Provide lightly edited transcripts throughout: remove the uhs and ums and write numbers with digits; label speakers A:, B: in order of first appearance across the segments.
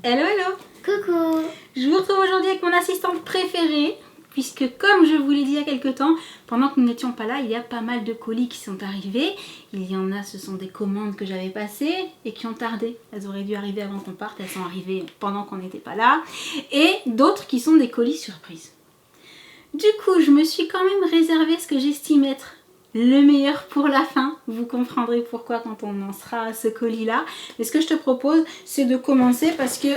A: Hello, hello.
B: Coucou.
A: Je vous retrouve aujourd'hui avec mon assistante préférée, puisque comme je vous l'ai dit il y a quelques temps, pendant que nous n'étions pas là, il y a pas mal de colis qui sont arrivés. Il y en a, ce sont des commandes que j'avais passées et qui ont tardé. Elles auraient dû arriver avant qu'on parte, elles sont arrivées pendant qu'on n'était pas là. Et d'autres qui sont des colis surprises. Du coup, je me suis quand même réservé ce que j'estime être le meilleur pour la fin. Vous comprendrez pourquoi quand on en sera à ce colis-là. Mais ce que je te propose, c'est de commencer parce que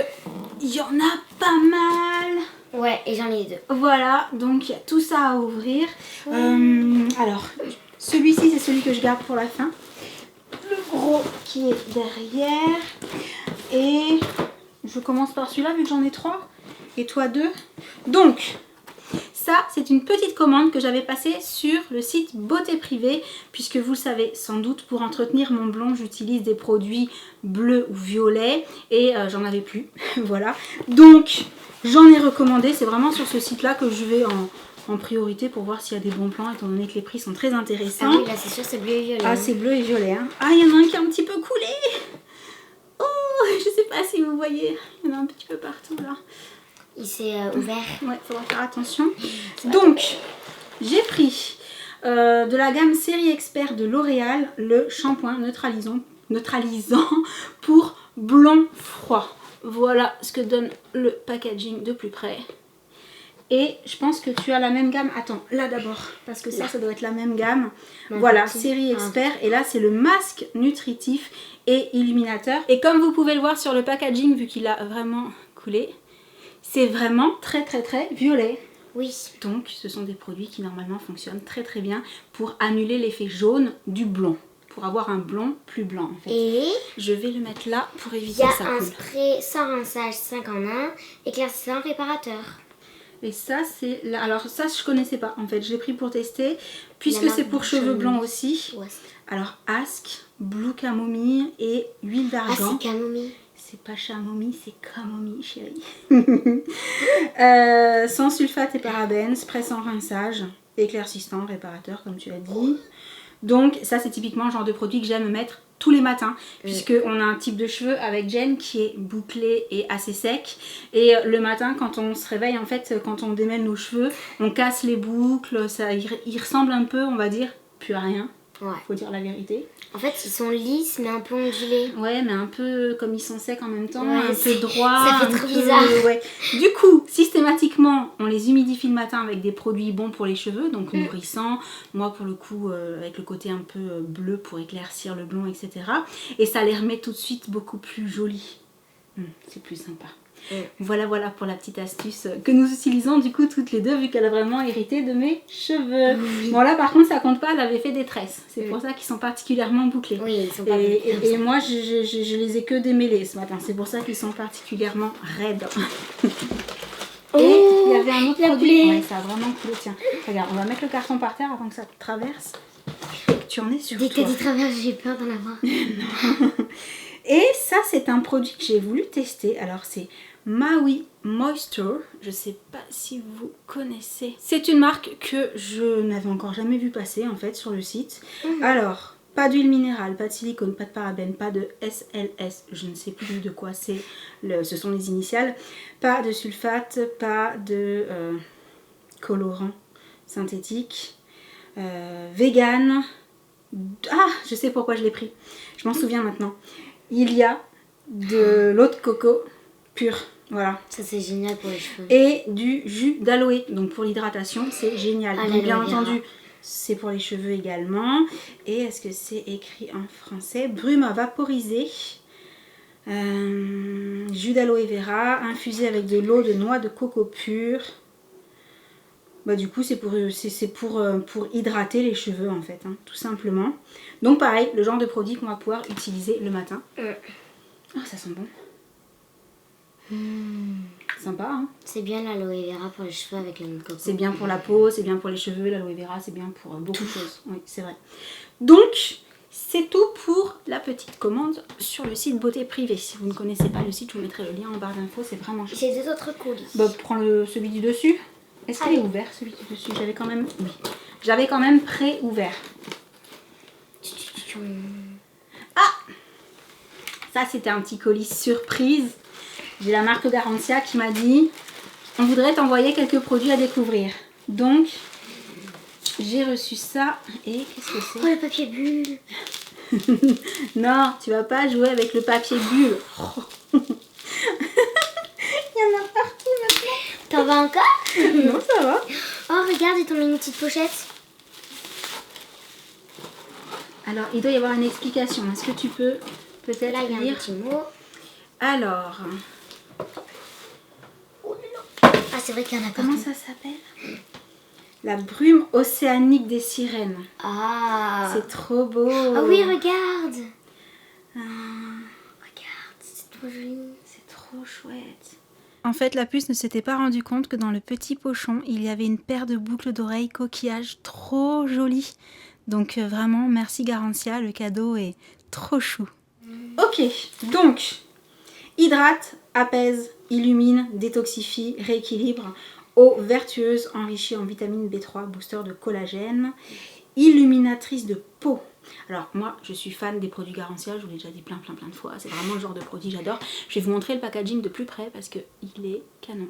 A: il y en a pas mal.
B: Ouais, et j'en ai deux.
A: Voilà, donc il y a tout ça à ouvrir. Alors, celui-ci, c'est celui que je garde pour la fin. Le gros qui est derrière. Et je commence par celui-là vu que j'en ai 3. Et toi 2. Donc, ça, c'est une petite commande que j'avais passée sur le site Beauté Privée, puisque vous le savez sans doute, pour entretenir mon blond, j'utilise des produits bleus ou violets et j'en avais plus, voilà. Donc, j'en ai recommandé, c'est vraiment sur ce site-là que je vais en priorité pour voir s'il y a des bons plans, étant donné que les prix sont très intéressants.
B: Ah oui, là c'est sûr, c'est bleu et violet.
A: Ah, c'est bleu et violet. Hein. Ah, il y en a un qui est un petit peu coulé. Oh, je sais pas si vous voyez, il y en a un petit peu partout là.
B: Il s'est ouvert.
A: Ouais, faudra faire attention. Donc, j'ai pris de la gamme série expert de L'Oréal, le shampoing neutralisant pour blond froid. Voilà ce que donne le packaging de plus près. Et je pense que tu as la même gamme. Attends, là d'abord, parce que ça doit être la même gamme. Voilà, série expert. Et là, c'est le masque nutritif et illuminateur. Et comme vous pouvez le voir sur le packaging, vu qu'il a vraiment coulé, c'est vraiment très violet.
B: Oui.
A: Donc ce sont des produits qui normalement fonctionnent très bien pour annuler l'effet jaune du blond. Pour avoir un blond plus blanc en fait.
B: Et
A: je vais le mettre là pour éviter que ça coule.
B: Il y a un spray sans rinçage 5 en 1, éclaircissant réparateur.
A: Et ça c'est... Alors ça je connaissais pas en fait, je l'ai pris pour tester. Puisque c'est pour cheveux blancs aussi. Ouais. Alors Ask, Blue Camomille et huile d'argan.
B: Ah c'est camomille.
A: C'est pas chamomille, c'est camomille, chérie. Sans sulfate et parabènes, spray sans rinçage, éclaircissant, réparateur, comme tu l'as dit. Donc, ça, c'est typiquement le genre de produit que j'aime mettre tous les matins, puisqu'on a un type de cheveux avec Jen qui est bouclé et assez sec. Et le matin, quand on se réveille, en fait, quand on démêle nos cheveux, on casse les boucles, ça, il ressemble un peu, on va dire, plus à rien. Ouais. Faut dire la vérité.
B: En fait, ils sont lisses, mais un peu ondulés.
A: Ouais, mais un peu comme ils sont secs en même temps,
B: ouais,
A: un peu droit.
B: Ça fait trop bizarre.
A: Ouais. Du coup, systématiquement, on les humidifie le matin avec des produits bons pour les cheveux, donc nourrissants. Moi, pour le coup, avec le côté un peu bleu pour éclaircir le blond, etc. Et ça les remet tout de suite beaucoup plus jolis. C'est plus sympa. Voilà pour la petite astuce que nous utilisons du coup toutes les deux vu qu'elle a vraiment hérité de mes cheveux. Bon là par contre ça compte pas, elle avait fait des tresses. C'est pour ça qu'ils sont particulièrement bouclés.
B: Oui, ils sont pas
A: et moi je les ai que démêlés ce matin. C'est pour ça qu'ils sont particulièrement raides. Et il y avait un autre produit. Ouais, ça a vraiment coulé. Tiens, regarde, on va mettre le carton par terre avant que ça te traverse. Et que tu en es sur toi.
B: Dès que tu traverses, j'ai peur d'en avoir.
A: Non. Et ça, c'est un produit que j'ai voulu tester. Alors, c'est Maui Moisture. Je ne sais pas si vous connaissez. C'est une marque que je n'avais encore jamais vu passer, en fait, sur le site. Alors, pas d'huile minérale, pas de silicone, pas de parabènes, pas de SLS. Je ne sais plus de quoi ce sont les initiales. Pas de sulfate, pas de colorant synthétique. Vegan. Ah, je sais pourquoi je l'ai pris. Je m'en souviens maintenant. Il y a de l'eau de coco pure, voilà.
B: Ça c'est génial pour les cheveux.
A: Et du jus d'aloe, donc pour l'hydratation, c'est génial. Donc, bien entendu, c'est pour les cheveux également. Et est-ce que c'est écrit en français? Brume à vaporiser, jus d'aloe vera, infusé avec de l'eau de noix de coco pure. Bah, du coup, c'est pour hydrater les cheveux en fait, hein, tout simplement. Donc pareil, le genre de produit qu'on va pouvoir utiliser le matin. Ah, ça sent bon. Sympa, hein.
B: C'est bien l'aloe vera pour les cheveux avec la noix de coco.
A: C'est bien pour la peau, c'est bien pour les cheveux, l'aloe vera, c'est bien pour beaucoup de choses. Oui, c'est vrai. Donc, c'est tout pour la petite commande sur le site Beauté Privée. Si vous ne connaissez pas le site, je vous mettrai le lien en barre d'infos, c'est vraiment chouette.
B: J'ai deux autres colis.
A: Bah, prends celui du dessus. Est-ce qu'il est ouvert celui du dessus? J'avais quand même... Oui. J'avais quand même pré-ouvert. Ah! Ça, c'était un petit colis surprise. J'ai la marque Garantia qui m'a dit on voudrait t'envoyer quelques produits à découvrir. Donc, j'ai reçu ça. Et qu'est-ce que c'est?
B: Oh, le papier bulle.
A: Non, tu vas pas jouer avec le papier bulle. Il y en a partout maintenant.
B: T'en vas encore?
A: Non, ça va.
B: Oh, regarde, ils t'ont mis une petite pochette.
A: Alors, il doit y avoir une explication. Est-ce que tu peux peut-être
B: Là, il y a un
A: lire?
B: petit mot.
A: Alors,
B: Ah, c'est vrai qu'il y en a
A: comment
B: partout.
A: ça s'appelle? La brume océanique des sirènes.
B: Ah.
A: C'est trop beau.
B: Ah oui, regarde.
A: Ah,
B: Regarde, c'est trop joli.
A: c'est trop chouette. En fait, la puce ne s'était pas rendu compte que dans le petit pochon, il y avait une paire de boucles d'oreilles coquillage trop jolie. Donc vraiment, merci Garantia, le cadeau est trop chou. Ok, donc, hydrate, apaise, illumine, détoxifie, rééquilibre, eau vertueuse enrichie en vitamine B3, booster de collagène, illuminatrice de peau. Alors moi, je suis fan des produits Garantia, je vous l'ai déjà dit plein de fois, c'est vraiment le genre de produit que j'adore. Je vais vous montrer le packaging de plus près parce qu'il est canon.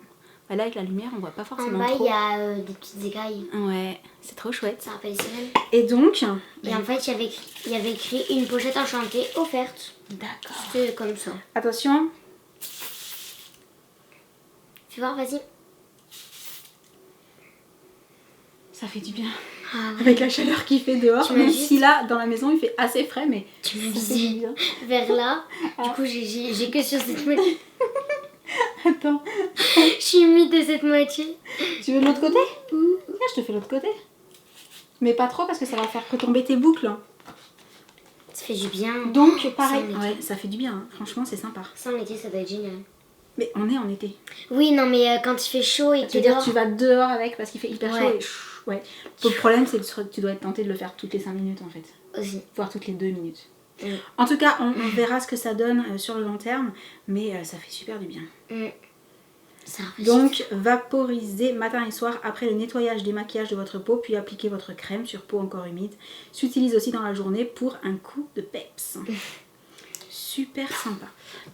A: Bah là, avec la lumière, on voit pas
B: En
A: forcément
B: bas,
A: trop.
B: il y a des petites écailles.
A: Ouais, c'est trop chouette.
B: Ça rappelle les sirènes.
A: Et donc,
B: Et en fait, il y avait écrit une pochette enchantée offerte.
A: d'accord.
B: C'était comme ça.
A: Attention,
B: Tu vois, vas-y.
A: ça fait du bien.
B: Ah ouais.
A: Avec la chaleur qu'il fait dehors,
B: Tu m'as
A: même
B: juste-
A: si là, dans la maison, il fait assez frais, mais
B: Tu me
A: ça fait
B: disais
A: du bien.
B: vers là. Du coup, j'ai que sur cette moitié.
A: Attends,
B: Je suis humide de cette moitié.
A: tu veux de l'autre côté? Viens, je te fais l'autre côté. Mais pas trop parce que ça va faire retomber tes boucles.
B: Ça fait du bien.
A: Donc, pareil.
B: Sans l'été.
A: Ouais, ça fait du bien, hein. Franchement, c'est sympa.
B: Sans l'été, ça doit être génial.
A: Mais on est en été.
B: Oui, non, mais quand il fait chaud et
A: Tu
B: qu'il
A: veux
B: est
A: dire,
B: dehors.
A: tu vas dehors avec parce qu'il fait hyper chaud
B: Ouais.
A: et ouais. Le problème, c'est que tu dois être tenté de le faire toutes les 5 minutes en fait.
B: Aussi.
A: Voire toutes les 2 minutes.
B: Mm.
A: En tout cas, on verra ce que ça donne sur le long terme, mais ça fait super du bien.
B: Mm. Ça
A: Donc, vaporisez matin et soir après le nettoyage des maquillages de votre peau, puis appliquez votre crème sur peau encore humide. S'utilise aussi dans la journée pour un coup de peps. Super sympa.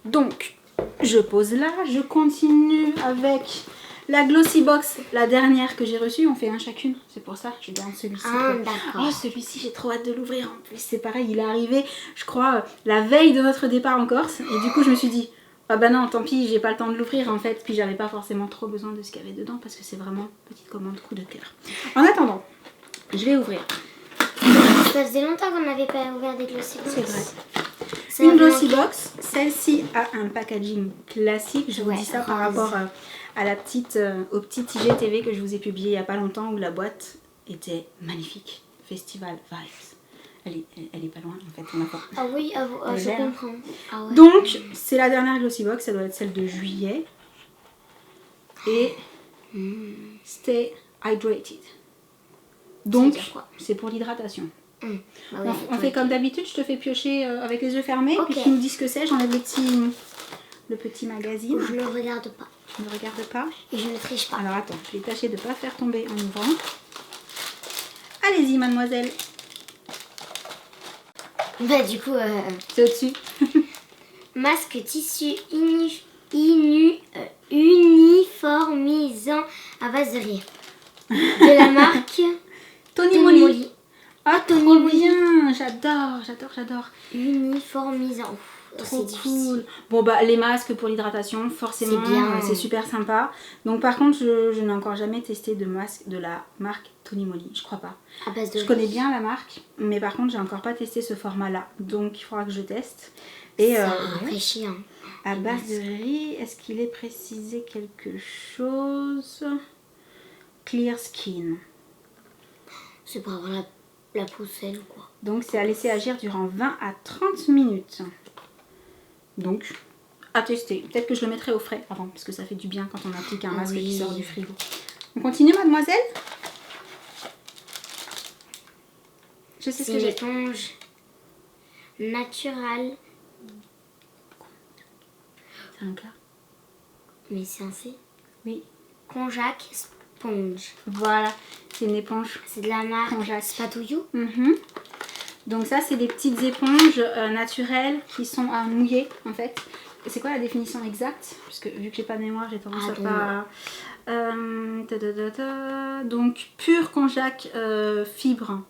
A: Donc, je pose là, je continue avec la Glossy Box, la dernière que j'ai reçue. On fait un chacune, c'est pour ça, je garde celui-ci.
B: Ah,
A: quoi.
B: d'accord.
A: Oh, celui-ci, j'ai trop hâte de l'ouvrir. En plus, c'est pareil, il est arrivé, je crois, la veille de notre départ en Corse. Et du coup, je me suis dit, ah bah non, tant pis, j'ai pas le temps de l'ouvrir en fait. Puis j'avais pas forcément trop besoin de ce qu'il y avait dedans parce que c'est vraiment petite commande coup de cœur. En attendant, je vais ouvrir.
B: Ça faisait longtemps qu'on n'avait pas ouvert des Glossy Box.
A: C'est vrai.
B: Ça
A: Une
B: me
A: Glossy
B: manquait.
A: Box, celle-ci a un packaging classique. Je vous
B: Ouais,
A: dis ça par
B: rose.
A: rapport à la petite, au petit IGTV que je vous ai publié il y a pas longtemps où la boîte était magnifique. Festival Vibes. Elle est pas loin en fait. On l'a pas.
B: Ah oui,
A: Elle est
B: je
A: belle, hein.
B: comprends. Ah ouais.
A: Donc, c'est la dernière Glossy Box, ça doit être celle de juillet. Et Stay Hydrated. Donc,
B: Ça veut dire quoi?
A: c'est pour l'hydratation.
B: Bah oui,
A: On fait comme d'habitude, je te fais piocher avec les yeux fermés,
B: Ok.
A: puis tu nous dis ce que c'est. J'enlève le petit magazine.
B: Je ne regarde pas.
A: Tu ne regardes pas.
B: Et je ne triche pas.
A: Alors attends, je vais tâcher de ne pas faire tomber en ouvrant. Allez-y, mademoiselle.
B: Bah du coup,
A: C'est au-dessus.
B: masque tissu uniformisant à base de riz. De la marque
A: Tony
B: Tony
A: Moly.
B: Moly.
A: Ah,
B: Tony
A: trop
B: Moly.
A: bien. J'adore.
B: Uniformisant. Ouf,
A: Trop
B: c'est difficile.
A: cool. Bon bah les masques pour l'hydratation, forcément,
B: C'est bien.
A: c'est super sympa. Donc par contre, je n'ai encore jamais testé de masque de la marque Tony Moly. Je crois pas.
B: À base de
A: Je connais bien la marque, mais par contre, j'ai encore pas testé ce format-là. Donc il faudra que je teste. Et
B: Ça
A: ouais,
B: rafraîchit, hein.
A: à base de riz, est-ce qu'il est précisé quelque chose? Clear skin.
B: C'est pour avoir la peau saine ou quoi.
A: Donc c'est à laisser agir durant 20 à 30 minutes. Donc, à tester. Peut-être que je le mettrai au frais avant, parce que ça fait du bien quand on applique un masque qui sort du frigo. On continue, mademoiselle? Je sais ce
B: C'est
A: que
B: une
A: j'ai.
B: éponge naturelle,
A: C'est un plat.
B: mais c'est un C.
A: Oui.
B: Konjac Sponge.
A: Voilà, c'est une éponge.
B: C'est de la marque
A: Konjac.
B: Spatouillou.
A: Mhm. Donc ça, c'est des petites éponges naturelles qui sont à mouiller, en fait. c'est quoi la définition exacte? Parce que vu que j'ai pas de mémoire, j'ai tendance à
B: donne-moi.
A: pas... Donc, pur konjac fibre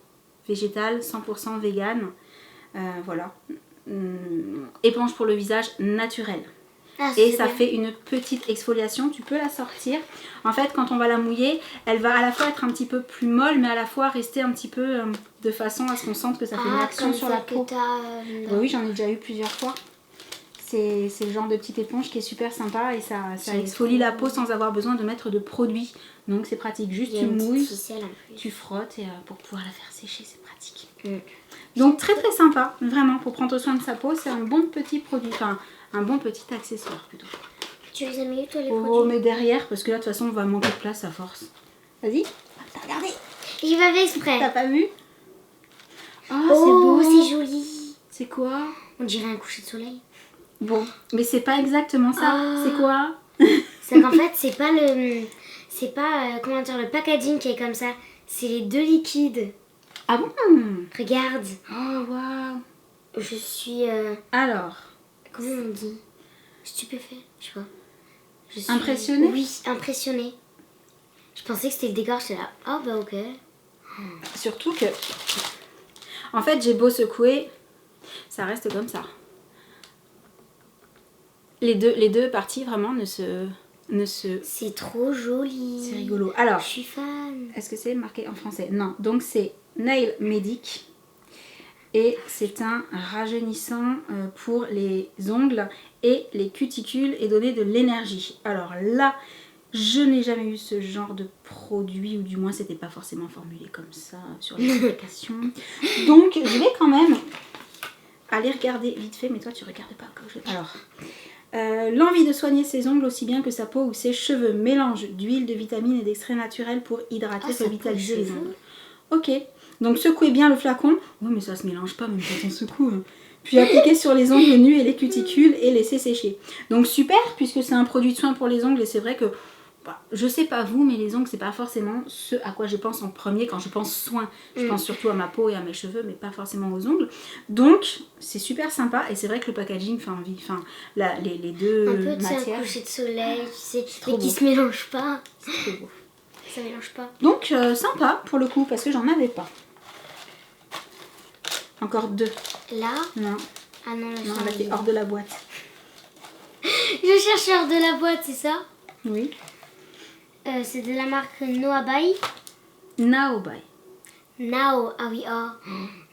A: végétale, 100% vegan. Voilà. Éponge pour le visage naturel.
B: Ah,
A: Et
B: c'est
A: ça
B: bien.
A: fait une petite exfoliation. Tu peux la sortir. En fait, quand on va la mouiller, elle va à la fois être un petit peu plus molle, mais à la fois rester un petit peu de façon à ce qu'on sente que ça fait une action
B: comme
A: sur la
B: celle que
A: peau.
B: t'as...
A: Bah oui, j'en ai déjà eu plusieurs fois. C'est le genre de petite éponge qui est super sympa et ça exfolie la peau sans avoir besoin de mettre de produits. Donc c'est pratique. Juste
B: Il y a
A: tu
B: une petite
A: mouilles,
B: ficelle en plus.
A: tu frottes et pour pouvoir la faire sécher, c'est pratique.
B: Mm.
A: Donc très très sympa, vraiment, pour prendre soin de sa peau, c'est un bon petit produit, enfin un bon petit accessoire plutôt.
B: Tu les as mis où toi les
A: Oh,
B: produits?
A: mais derrière, parce que là de toute façon on va manquer de place à force. Vas-y, t'as regardé?
B: J'y vais exprès.
A: T'as pas vu? Oh,
B: Oh,
A: c'est beau.
B: c'est joli.
A: C'est quoi?
B: On dirait un coucher de soleil.
A: Bon, mais c'est pas exactement ça.
B: Ah.
A: C'est quoi?
B: C'est qu'en fait, c'est pas le... C'est pas, comment dire, le packaging qui est comme ça. C'est les deux liquides.
A: Ah bon?
B: Regarde.
A: Oh waouh.
B: Je suis...
A: Alors,
B: comment on dit? Stupéfait, je sais pas. Je suis...
A: Impressionnée?
B: Oui, impressionnée. Je pensais que c'était le décor, j'étais là. Ah bah ok.
A: surtout que, en fait, j'ai beau secouer, ça reste comme ça. Les deux parties vraiment ne se...
B: C'est trop joli.
A: C'est rigolo. Alors,
B: Je suis fan.
A: est-ce que c'est marqué en français? Non. Donc c'est Nail Medic. Et c'est un rajeunissant pour les ongles et les cuticules et donner de l'énergie. Alors là, je n'ai jamais eu ce genre de produit, ou du moins c'était pas forcément formulé comme ça sur les applications. Donc je vais quand même aller regarder vite fait, mais toi tu regardes pas comme je... Alors, l'envie de soigner ses ongles aussi bien que sa peau ou ses cheveux. Mélange d'huile, de vitamines et d'extraits naturels pour hydrater et revitaliser les ongles. Ok, donc secouez bien le flacon. Oui, mais ça se mélange pas même quand on secoue. Puis appliquez sur les ongles nus et les cuticules et laissez sécher. Donc super, puisque c'est un produit de soin pour les ongles et c'est vrai que je sais pas vous, mais les ongles c'est pas forcément ce à quoi je pense en premier quand je pense soin. Je pense surtout à ma peau et à mes cheveux, mais pas forcément aux ongles. Donc c'est super sympa et c'est vrai que le packaging fait envie. Enfin, les deux
B: Un peu de
A: matières.
B: un coucher de soleil, tu sais,
A: trop
B: mais qui
A: beau.
B: se mélange pas.
A: C'est trop beau.
B: Ça mélange pas.
A: Donc sympa pour le coup parce que j'en avais pas. Encore deux.
B: Là?
A: Non,
B: Ah non, là,
A: non, là t'es hors de la boîte.
B: Je cherche hors de la boîte, c'est ça?
A: Oui.
B: C'est de la marque Noabai.
A: Naobai.
B: Now, ah oui,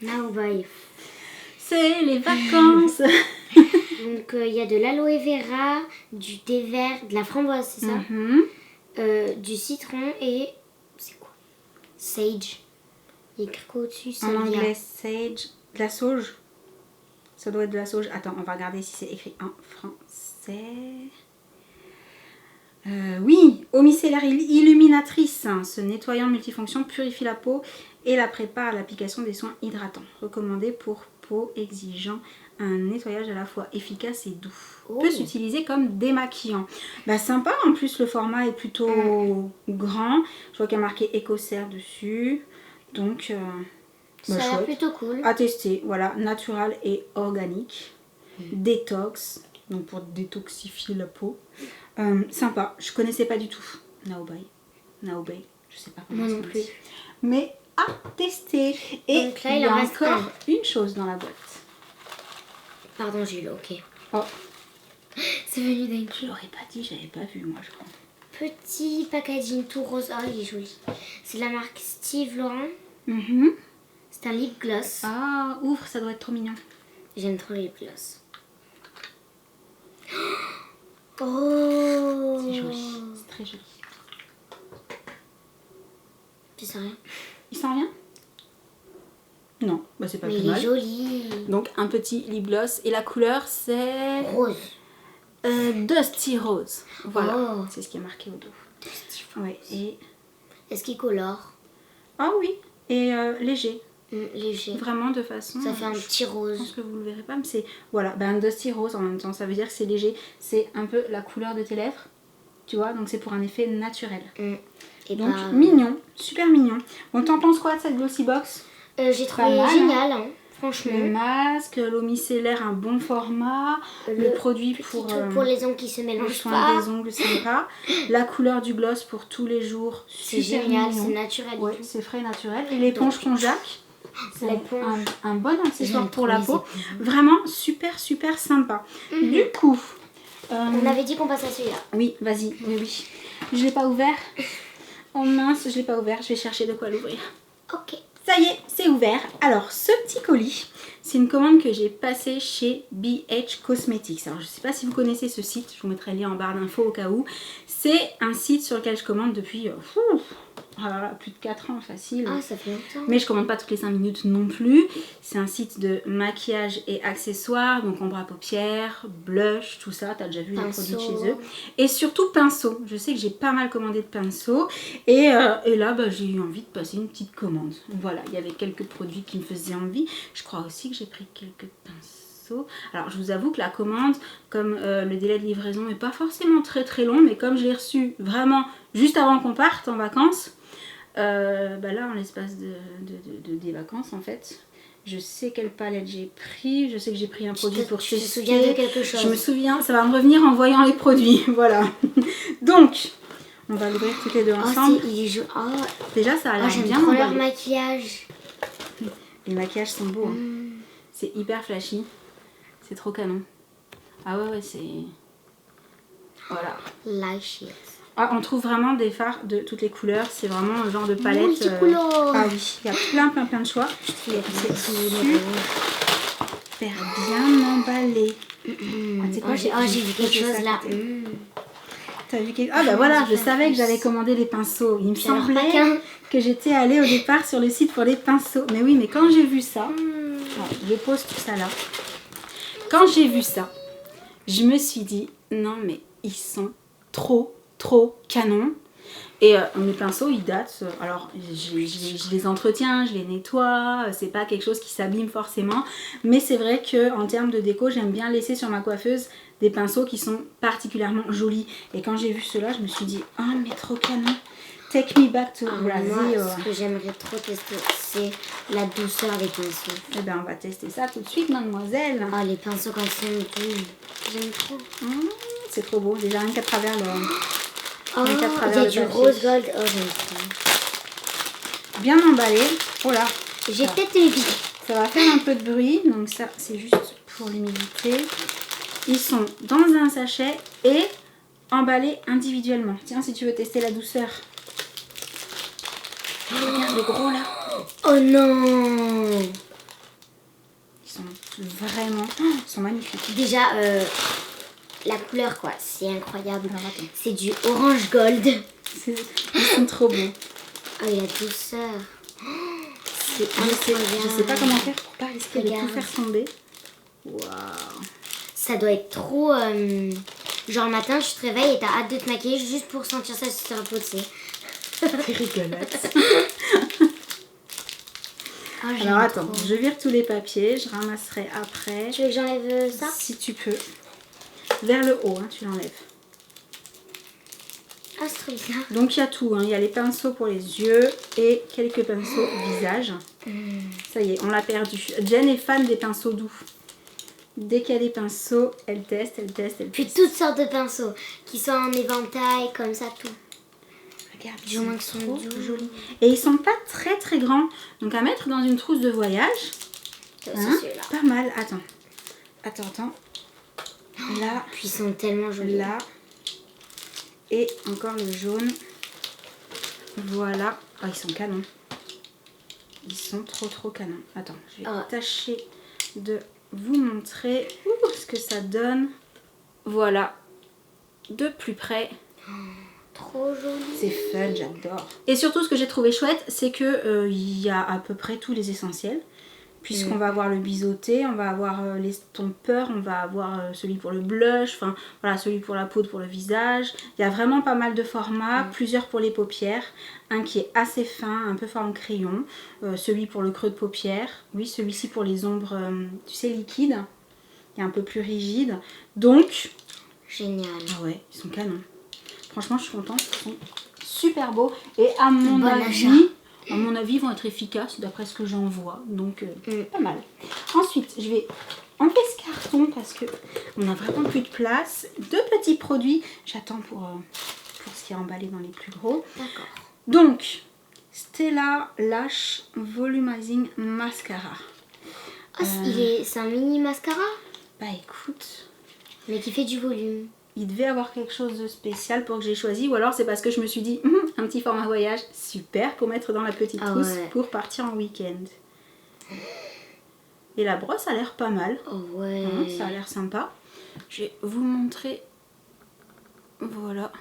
B: Naobai.
A: C'est les vacances.
B: Donc il y a de l'aloe vera, du thé vert, de la framboise, c'est ça?
A: Mhm.
B: Du citron et... C'est quoi? Sage. Il y a écrit quoi au-dessus?
A: En
B: Salvia.
A: anglais, sage. De la sauge. Ça doit être de la sauge. Attends, on va regarder si c'est écrit en français. Oui, eau micellaire illuminatrice. Ce nettoyant multifonction purifie la peau et la prépare à l'application des soins hydratants. Recommandé pour peau exigeant un nettoyage à la fois efficace et doux.
B: Oh.
A: Peut s'utiliser comme démaquillant. Bah sympa, en plus le format est plutôt grand. Je vois qu'il y a marqué écossaire dessus. Donc,
B: Ça a l'air
A: chouette.
B: plutôt cool.
A: À tester, voilà, natural et organique. Détox, donc pour détoxifier la peau. Sympa, je connaissais pas du tout. Naobai, je sais pas comment
B: Moi
A: ça
B: non
A: se
B: plus.
A: dit. Mais à tester. Et
B: Donc là,
A: il
B: il
A: y a
B: en reste
A: encore
B: un.
A: une chose dans la boîte.
B: Pardon, j'ai eu le ok.
A: Oh,
B: C'est venu d'un coup.
A: je l'aurais pas dit, j'avais pas vu moi je crois.
B: Petit packaging tout rose. Ah, il est joli. C'est de la marque Steve Laurent.
A: Mhm.
B: C'est un lip gloss.
A: Ah, ouvre, ça doit être trop mignon.
B: J'aime trop les lip gloss. Oh!
A: C'est joli, c'est très joli.
B: Tu sais rien?
A: Il sent rien? Non, bah c'est pas
B: Mais
A: plus
B: il est
A: mal.
B: joli.
A: Donc un petit lip gloss et la couleur c'est
B: Rose.
A: Dusty Rose. Voilà,
B: Oh.
A: c'est ce qui est marqué au dos. Ouais, et
B: Est-ce qu'il colore?
A: ah oui, et léger,
B: Léger.
A: vraiment de façon.
B: Ça fait un petit
A: Je pense
B: rose.
A: que vous le verrez pas, mais c'est voilà, un Dusty Rose en même temps. Ça veut dire que c'est léger, c'est un peu la couleur de tes lèvres, tu vois. Donc c'est pour un effet naturel.
B: Et
A: Donc
B: bah,
A: mignon, super mignon. Bon, t'en penses quoi de cette glossy box?
B: j'ai trouvé
A: mal, hein.
B: génial. Hein. franchement.
A: Le masque, l'eau micellaire, un bon format. Le produit
B: petit
A: pour,
B: truc pour les ongles qui se
A: le
B: mélangent
A: soin
B: pas.
A: des ongles sympa. La couleur du gloss pour tous les jours.
B: C'est
A: super
B: génial,
A: mignon.
B: c'est naturel.
A: Ouais, c'est frais et naturel. Et l'éponge Conjac. C'est un bon accessoire pour la peau. Vraiment super sympa. Du coup...
B: On avait dit qu'on passe à celui-là.
A: Oui, vas-y, oui. Je l'ai pas ouvert. Oh mince, je l'ai pas ouvert. Je vais chercher de quoi l'ouvrir.
B: Ok.
A: Ça y est, c'est ouvert. Alors, ce petit colis, c'est une commande que j'ai passée chez BH Cosmetics. Alors, je sais pas si vous connaissez ce site. Je vous mettrai le lien en barre d'infos au cas où. C'est un site sur lequel je commande depuis plus de 4 ans facile.
B: Ah, ça fait longtemps.
A: Mais je commande pas toutes les 5 minutes non plus. C'est un site de maquillage et accessoires, donc ombre à paupières, blush, tout ça. T'as déjà vu les produits de chez eux. Et surtout pinceaux. Je sais que j'ai pas mal commandé de pinceaux. Et là, j'ai eu envie de passer une petite commande. Voilà, il y avait quelques produits qui me faisaient envie. Je crois aussi que j'ai pris quelques pinceaux. Alors, je vous avoue que la commande, comme le délai de livraison n'est pas forcément très long, mais comme je l'ai reçu vraiment juste avant qu'on parte en vacances, là en l'espace des vacances en fait, je sais quelle palette j'ai pris, je sais que j'ai pris un produit pour tester.
B: Tu te souviens de quelque chose?
A: Je me souviens, ça va me revenir en voyant les produits, voilà. Donc, on va l'ouvrir toutes les deux ensemble. Déjà ça a l'air
B: j'aime
A: bien
B: trop leur
A: emballé.
B: maquillage.
A: Les maquillages sont beaux, hein. C'est hyper flashy, c'est trop canon. Ah ouais, c'est... Voilà.
B: Light.
A: Ah, on trouve vraiment des fards de toutes les couleurs. C'est vraiment un genre de palette.
B: Multicolore.
A: Ah oui, il y a plein de choix. C'est super bien emballé.
B: J'ai vu quelque chose là.
A: T'as vu quelque... Ah bah voilà, je savais que j'allais commander les pinceaux. Il me semblait que j'étais allée au départ sur le site pour les pinceaux. Mais oui, mais quand j'ai vu ça, je pose tout ça là. Quand j'ai vu ça, je me suis dit, non mais ils sont trop canon. Et mes pinceaux ils datent, alors je les entretiens, je les nettoie, c'est pas quelque chose qui s'abîme forcément, mais c'est vrai que en termes de déco j'aime bien laisser sur ma coiffeuse des pinceaux qui sont particulièrement jolis. Et quand j'ai vu cela, je me suis dit oh mais trop canon, take me back to Brazil.
B: Moi, ce que j'aimerais trop tester, c'est la douceur des pinceaux.
A: Et ben on va tester ça tout de suite, mademoiselle.
B: Ah, les pinceaux quand c'est doux, j'aime trop.
A: C'est trop beau, déjà rien qu'à travers le...
B: Oh, il y a du rose gold. Oh, j'aime trop.
A: Bien emballé. Oh là.
B: J'ai peut-être une vie.
A: Ça va faire un peu de bruit. Donc ça, c'est juste pour l'humidité. Ils sont dans un sachet et emballés individuellement. Tiens, si tu veux tester la douceur. Regarde le gros là.
B: Oh non.
A: Ils sont vraiment... ils sont magnifiques.
B: Déjà, la couleur quoi, c'est incroyable. C'est du orange gold.
A: Ils sont trop beaux.
B: Oh, et la douceur. C'est
A: Je sais pas comment faire pour pas risquer de tout faire tomber. Waouh.
B: Ça doit être trop... genre le matin, tu te réveilles et t'as hâte de te maquiller juste pour sentir ça sur ta peau, tu sais.
A: C'est rigolote. Alors attends, je vire tous les papiers, je ramasserai après.
B: Tu veux que j'enlève ça?
A: Si tu peux. Vers le haut, hein, tu l'enlèves.
B: Ah, c'est trop bizarre.
A: Donc il y a tout, hein. Il y a les pinceaux pour les yeux et quelques pinceaux visage. Ça y est, on l'a perdu. Jen est fan des pinceaux doux. Dès qu'il y a des pinceaux, elle teste.
B: Puis toutes sortes de pinceaux qui sont en éventail, comme ça, tout.
A: Regarde,
B: du moins qu'ils sont
A: trop
B: doux.
A: jolis. Et ils sont pas très grands. Donc à mettre dans une trousse de voyage.
B: Hein,
A: pas mal. Attends. Là.
B: Puis ils sont tellement jolis.
A: Là. Et encore le jaune. Voilà. Oh, ils sont canons. Ils sont trop canons. Attends, je vais tâcher de vous montrer ce que ça donne. Voilà. De plus près.
B: Trop joli.
A: C'est fun, j'adore. Et surtout, ce que j'ai trouvé chouette, c'est que y a à peu près tous les essentiels. Puisqu'on va avoir le biseauté, on va avoir l'estompeur, on va avoir celui pour le blush, enfin voilà, celui pour la peau, pour le visage. Il y a vraiment pas mal de formats, plusieurs pour les paupières. Un qui est assez fin, un peu forme crayon. Celui pour le creux de paupière. Oui, celui-ci pour les ombres, tu sais, liquides. Il est un peu plus rigide. Donc...
B: Génial.
A: Ah ouais, ils sont canons. Franchement, je suis contente. Ils sont super beaux. Et à mon avis, à mon avis, vont être efficaces d'après ce que j'en vois. Donc, pas mal. Ensuite, je vais enlever ce carton parce que on n'a vraiment plus de place. 2 petits produits. J'attends pour ce qui est emballé dans les plus gros.
B: D'accord.
A: Donc, Stella Lash Volumizing Mascara.
B: Ah, c'est un mini mascara?
A: Bah écoute,
B: Mais qui fait du volume.
A: il devait avoir quelque chose de spécial pour que j'ai choisi. Ou alors c'est parce que je me suis dit, un petit format voyage, super pour mettre dans la petite trousse pour partir en week-end. Et la brosse a l'air pas mal.
B: Oh ouais.
A: Ça a l'air sympa. Je vais vous montrer. Voilà.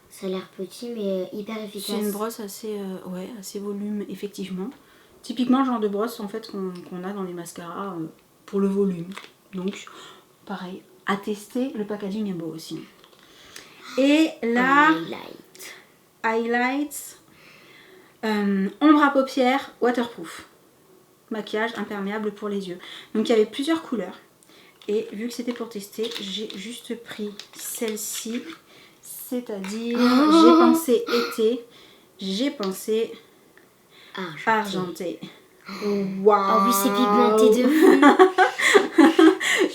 B: Ça a l'air petit mais hyper efficace.
A: C'est une brosse assez volume, effectivement. Typiquement le genre de brosse en fait qu'on a dans les mascaras pour le volume. Donc pareil, à tester, le packaging est beau aussi. Et là, highlights, ombre à paupières, waterproof. Maquillage imperméable pour les yeux. Donc il y avait plusieurs couleurs. Et vu que c'était pour tester, j'ai juste pris celle-ci. C'est-à-dire, j'ai pensé été, j'ai pensé argenté. Waouh!
B: Oh oui, c'est pigmenté de fou.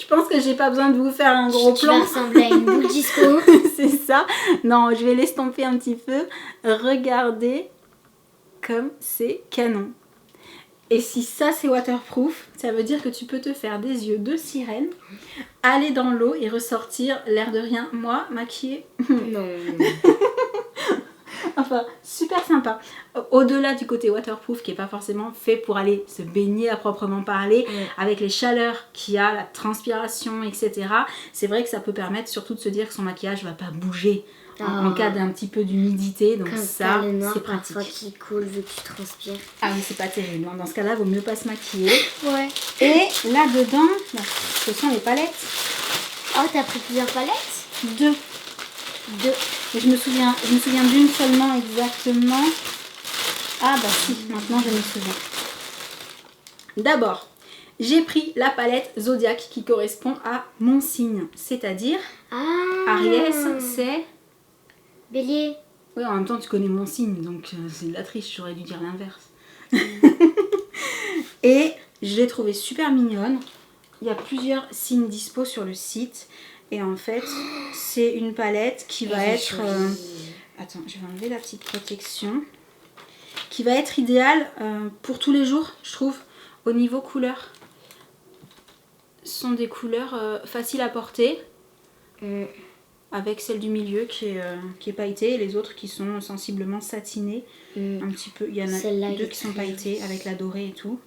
A: Je pense que j'ai pas besoin de vous faire un gros
B: Tu
A: plan.
B: vas ressembler à une boule disco.
A: C'est ça. Non, je vais l'estomper un petit peu. Regardez comme c'est canon. Et si ça c'est waterproof, ça veut dire que tu peux te faire des yeux de sirène, aller dans l'eau et ressortir l'air de rien, moi, maquillée.
B: Non.
A: Enfin, super sympa. Au-delà du côté waterproof qui n'est pas forcément fait pour aller se baigner à proprement parler, avec les chaleurs qu'il y a, la transpiration, etc. C'est vrai que ça peut permettre surtout de se dire que son maquillage ne va pas bouger en cas d'un petit peu d'humidité. Donc
B: comme
A: ça, c'est
B: parfois
A: pratique.
B: qui coule vu que tu transpires.
A: Ah oui, c'est pas terrible. Dans ce cas-là, il vaut mieux pas se maquiller.
B: Ouais.
A: Et là-dedans, ce sont les palettes.
B: Oh, t'as pris plusieurs palettes?
A: 2. Et je me souviens d'une seulement exactement. Ah bah si, maintenant je me souviens. D'abord, j'ai pris la palette Zodiac qui correspond à mon signe. C'est-à-dire, Aries, c'est...
B: Bélier.
A: Oui, en même temps tu connais mon signe, donc c'est de la triche, j'aurais dû dire l'inverse. Et je l'ai trouvée super mignonne. Il y a plusieurs signes dispo sur le site. Et en fait, c'est une palette qui va être... Attends, je vais enlever la petite protection. Qui va être idéale pour tous les jours, je trouve, au niveau couleur. Ce sont des couleurs faciles à porter. Avec celle du milieu qui est pailletée et les autres qui sont sensiblement satinées. Un petit peu. Il y en a 2 qui sont pailletées avec la dorée et tout.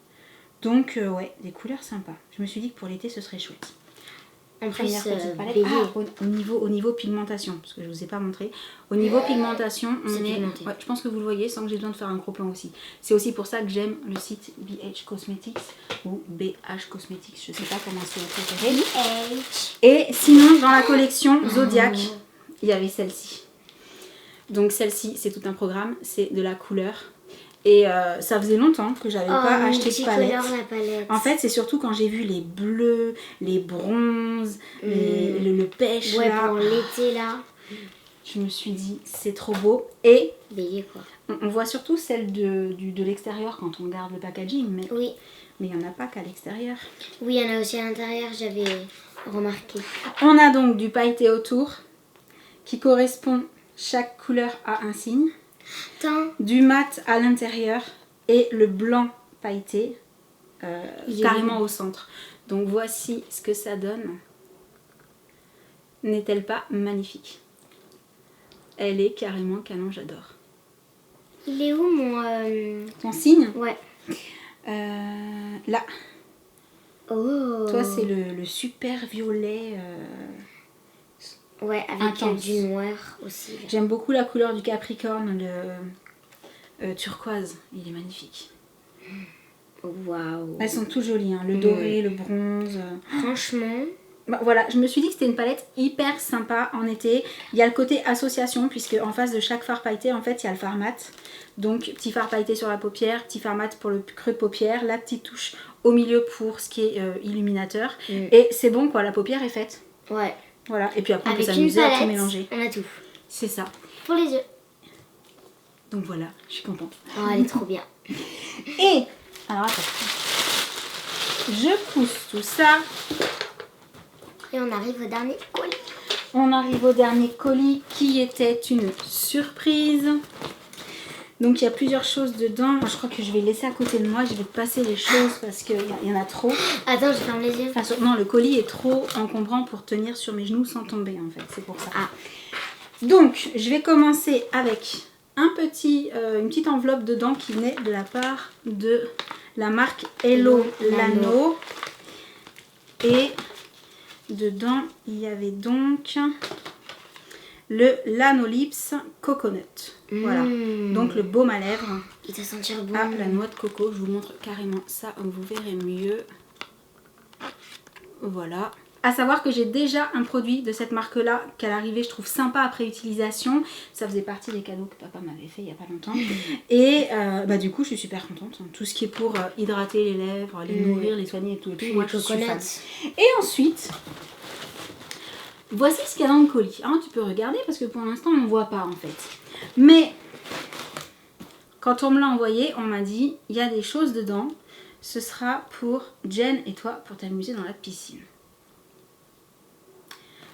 A: Donc, ouais, des couleurs sympas. Je me suis dit que pour l'été, ce serait chouette.
B: En plus,
A: palette. Au niveau pigmentation, parce que je ne vous ai pas montré. Au niveau pigmentation, on est... Ouais, je pense que vous le voyez sans que j'ai besoin de faire un gros plan aussi. C'est aussi pour ça que j'aime le site BH Cosmetics ou BH Cosmetics, je ne sais pas comment c'est préféré. Et sinon, dans la collection Zodiac, il y avait celle-ci. Donc celle-ci, c'est tout un programme, c'est de la couleur. Et ça faisait longtemps que j'avais pas acheté de palette. En fait, c'est surtout quand j'ai vu les bleus, les bronzes, le pêche là.
B: Pour l'été là.
A: Je me suis dit, c'est trop beau. Et
B: Bélier quoi.
A: On voit surtout celle de l'extérieur quand on regarde le packaging. Mais il n'y en a pas qu'à l'extérieur.
B: Oui, il y en a aussi à l'intérieur, j'avais remarqué.
A: On a donc du pailleté autour qui correspond chaque couleur à un signe. Du mat à l'intérieur et le blanc pailleté carrément au centre. Donc voici ce que ça donne. N'est-elle pas magnifique? Elle est carrément canon, j'adore.
B: Il est où mon...
A: Ton signe?
B: Ouais.
A: Là.
B: Oh.
A: Toi c'est le super violet.
B: Ouais, avec du noir aussi.
A: J'aime beaucoup la couleur du Capricorne, le turquoise, il est magnifique.
B: Waouh.
A: Elles sont toutes jolies, hein. Le doré, le bronze.
B: Franchement.
A: Bah, voilà, je me suis dit que c'était une palette hyper sympa en été. Il y a le côté association, puisque en face de chaque fard pailleté, en fait, il y a le fard mat. Donc, petit fard pailleté sur la paupière, petit fard mat pour le creux de paupière, la petite touche au milieu pour ce qui est illuminateur. Et c'est bon, quoi, la paupière est faite.
B: Ouais.
A: Voilà, et puis après on peut s'amuser à tout mélanger.
B: On a tout.
A: C'est ça.
B: Pour les yeux.
A: Donc voilà, je suis contente.
B: Oh, elle est trop bien.
A: Et, alors attends, je pousse tout ça.
B: Et on arrive au dernier colis.
A: On arrive au dernier colis qui était une surprise. Donc il y a plusieurs choses dedans. Moi, je crois que je vais laisser à côté de moi. Je vais te passer les choses parce qu'il y en a trop.
B: Attends, je ferme les yeux.
A: Enfin, non, le colis est trop encombrant pour tenir sur mes genoux sans tomber en fait. C'est pour ça.
B: Ah.
A: Donc je vais commencer avec une petite enveloppe dedans qui naît de la part de la marque Hello Lano. Et dedans, il y avait donc le Lanolips Coconut. Voilà. Donc le baume à lèvres.
B: Il doit sentir bon.
A: À la noix de coco. Je vous montre carrément ça. Vous verrez mieux. Voilà. À savoir que j'ai déjà un produit de cette marque-là qu'à l'arrivée je trouve sympa après utilisation. Ça faisait partie des cadeaux que papa m'avait fait il n'y a pas longtemps. Et du coup je suis super contente. Tout ce qui est pour hydrater les lèvres, les nourrir, les soigner et tout.
B: Puis
A: moi
B: les
A: je suis fan.
B: coconuts.
A: Et ensuite, voici ce qu'il y a dans le colis. Alors, tu peux regarder parce que pour l'instant on ne voit pas en fait. Mais quand on me l'a envoyé, on m'a dit il y a des choses dedans. Ce sera pour Jen et toi pour t'amuser dans la piscine.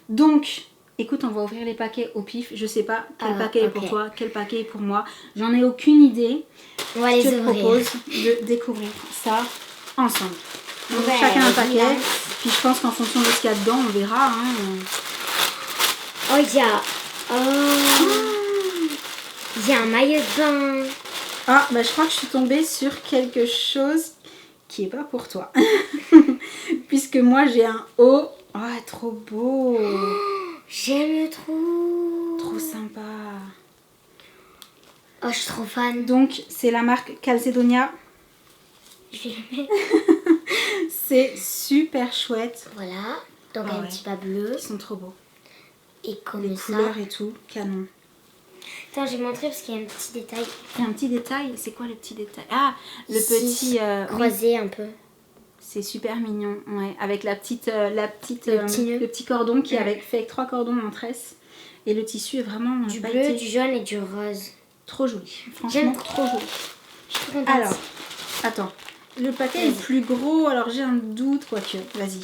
A: Donc, écoute, on va ouvrir les paquets au pif. Je sais pas quel paquet est pour toi, quel paquet est pour moi. J'en ai aucune idée.
B: On va les
A: Je te
B: ouvrir.
A: propose de découvrir ça ensemble. Donc,
B: Ouais,
A: chacun un paquet.
B: bien.
A: Puis je pense qu'en fonction de ce qu'il y a dedans, on verra. Hein.
B: Oh, il y a... Il y a un maillot de bain.
A: Ah, je crois que je suis tombée sur quelque chose qui est pas pour toi. Puisque moi, j'ai un haut. Ah, trop beau.
B: J'aime trop.
A: Trop sympa.
B: Oh, je suis trop fan.
A: Donc, c'est la marque Calzedonia.
B: Je vais le mettre.
A: C'est super chouette.
B: Voilà. Donc,
A: Ah
B: un
A: ouais.
B: petit pas bleu.
A: Ils sont trop beaux.
B: Et comme
A: Les
B: ça.
A: couleurs et tout, canon.
B: Attends, j'ai montré parce qu'il y a un petit détail.
A: Il y a un petit détail. C'est quoi le petit détail? Ah, le
B: Ici,
A: petit... oui.
B: croisé un peu.
A: C'est super mignon, ouais. Avec le petit cordon qui est fait avec 3 cordons en tresse. Et le tissu est vraiment
B: Du
A: pailleté.
B: bleu, du jaune et du rose.
A: Trop joli. Franchement,
B: J'aime
A: trop joli.
B: Je suis trop contente.
A: Alors, attends. Le paquet est plus gros, alors j'ai un doute, quoique. Vas-y.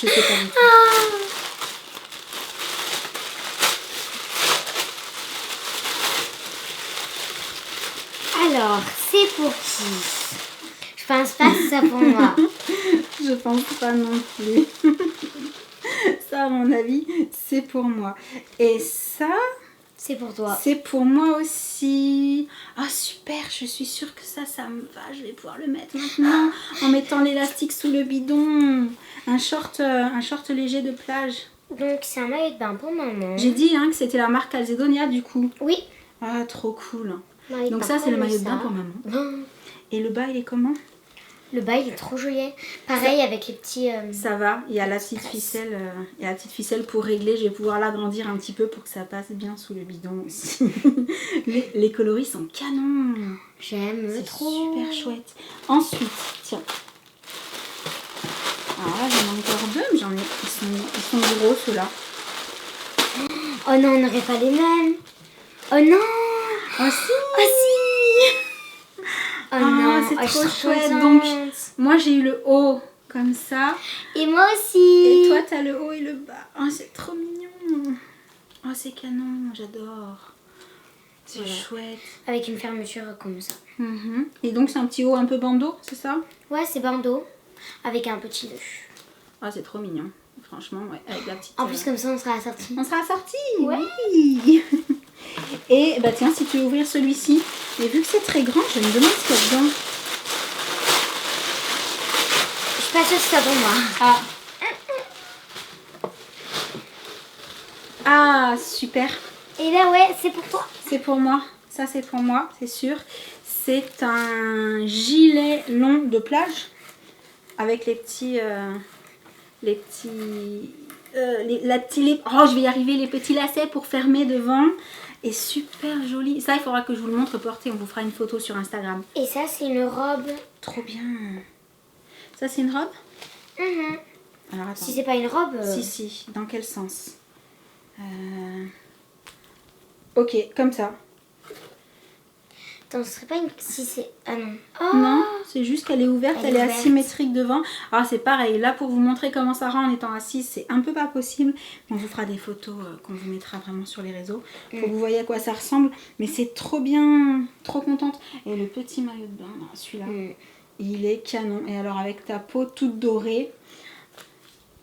A: Je sais pas du tout.
B: Alors, c'est pour qui? Je pense pas que c'est ça pour moi.
A: Je pense pas non plus. Ça, à mon avis, c'est pour moi. Et ça,
B: C'est pour toi.
A: c'est pour moi aussi. Ah, super, je suis sûre que ça me va. Je vais pouvoir le mettre maintenant en mettant l'élastique sous le bidon. Un short léger de plage.
B: Donc, c'est un maillot de bain pour maman.
A: J'ai dit que c'était la marque Calzedonia du coup.
B: Oui.
A: Ah, trop cool.
B: Maillot de
A: Donc
B: bain
A: ça, c'est le
B: comme
A: maillot de
B: ça.
A: bain pour maman.
B: Oh.
A: Et le bas, il est comment?
B: Le bas, il est trop joli. Pareil avec les petits...
A: Ça va, il y a la petite ficelle, pour régler. Je vais pouvoir l'agrandir un petit peu pour que ça passe bien sous le bidon aussi. les coloris sont canons.
B: J'aime
A: C'est
B: trop.
A: super chouette. Ensuite, tiens. Alors là, j'en ai encore deux, mais ils sont gros ceux-là.
B: Oh non, on n'aurait pas les mêmes. Oh non.
A: Oh si.
B: Oh si. Oh non,
A: c'est
B: je
A: trop
B: suis
A: chouette.
B: contente.
A: Donc, moi j'ai eu le haut comme ça.
B: Et moi aussi.
A: Et toi, t'as le haut et le bas. Oh, c'est trop mignon. Oh, c'est canon, j'adore. C'est
B: Voilà.
A: chouette.
B: Avec une fermeture comme ça.
A: Et donc, c'est un petit haut un peu bandeau, c'est ça?
B: Ouais, c'est bandeau. Avec un petit nœud.
A: Ah, c'est trop mignon. Franchement, ouais. Avec la petite.
B: En plus, comme ça, on sera assortis.
A: On sera assortis.
B: Ouais.
A: Oui. Et bah tiens, si tu veux ouvrir celui-ci. Mais vu que c'est très grand, je me demande ce qu'il y a dedans.
B: Je suis pas sûre que c'est pour moi.
A: Ah. Ah, super.
B: Et là, ouais, c'est pour toi.
A: C'est pour moi. Ça, c'est pour moi, c'est sûr. C'est un gilet long de plage avec les petits... Oh, je vais y arriver, les petits lacets pour fermer devant. Et super joli. Ça, il faudra que je vous le montre porté. On vous fera une photo sur Instagram.
B: Et ça, c'est une robe.
A: Trop bien. Ça, c'est une robe? Alors, attends.
B: Si c'est pas une robe...
A: Si. Dans quel sens? Ok, comme ça.
B: Attends, ce serait pas une... Si c'est... Ah non. Oh,
A: Non, c'est juste qu'elle est ouverte, elle est
B: ouverte.
A: asymétrique devant. Alors c'est pareil, là pour vous montrer comment ça rend en étant assise, c'est un peu pas possible. On vous fera des photos qu'on vous mettra vraiment sur les réseaux pour que vous voyez à quoi ça ressemble. Mais c'est trop bien, trop contente. Et le petit maillot de bain, celui-là, il est canon. Et alors avec ta peau toute dorée,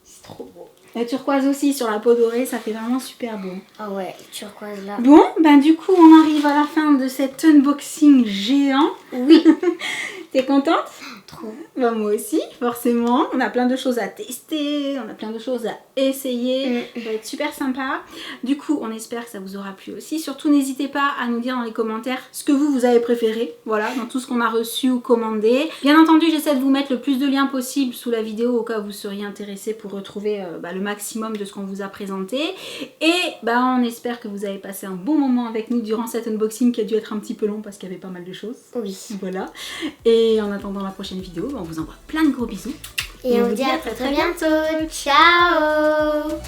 A: c'est trop beau. La turquoise aussi sur la peau dorée, ça fait vraiment super beau.
B: Ah ouais, turquoise là.
A: Bon, ben du coup on arrive à la fin de cet unboxing géant.
B: Oui.
A: T'es contente?
B: Trop.
A: Ben, moi aussi, forcément. On a plein de choses à tester, on a plein de choses à essayer. Ça va être super sympa. Du coup, on espère que ça vous aura plu aussi. Surtout, n'hésitez pas à nous dire dans les commentaires ce que vous avez préféré. Voilà, dans tout ce qu'on a reçu ou commandé. Bien entendu, j'essaie de vous mettre le plus de liens possible sous la vidéo au cas où vous seriez intéressé pour retrouver le maximum de ce qu'on vous a présenté. Et on espère que vous avez passé un bon moment avec nous durant cet unboxing qui a dû être un petit peu long parce qu'il y avait pas mal de choses.
B: Oui.
A: Voilà. Et en attendant la prochaine vidéo, on vous envoie plein de gros bisous.
B: Et on vous dit à très bientôt. Ciao.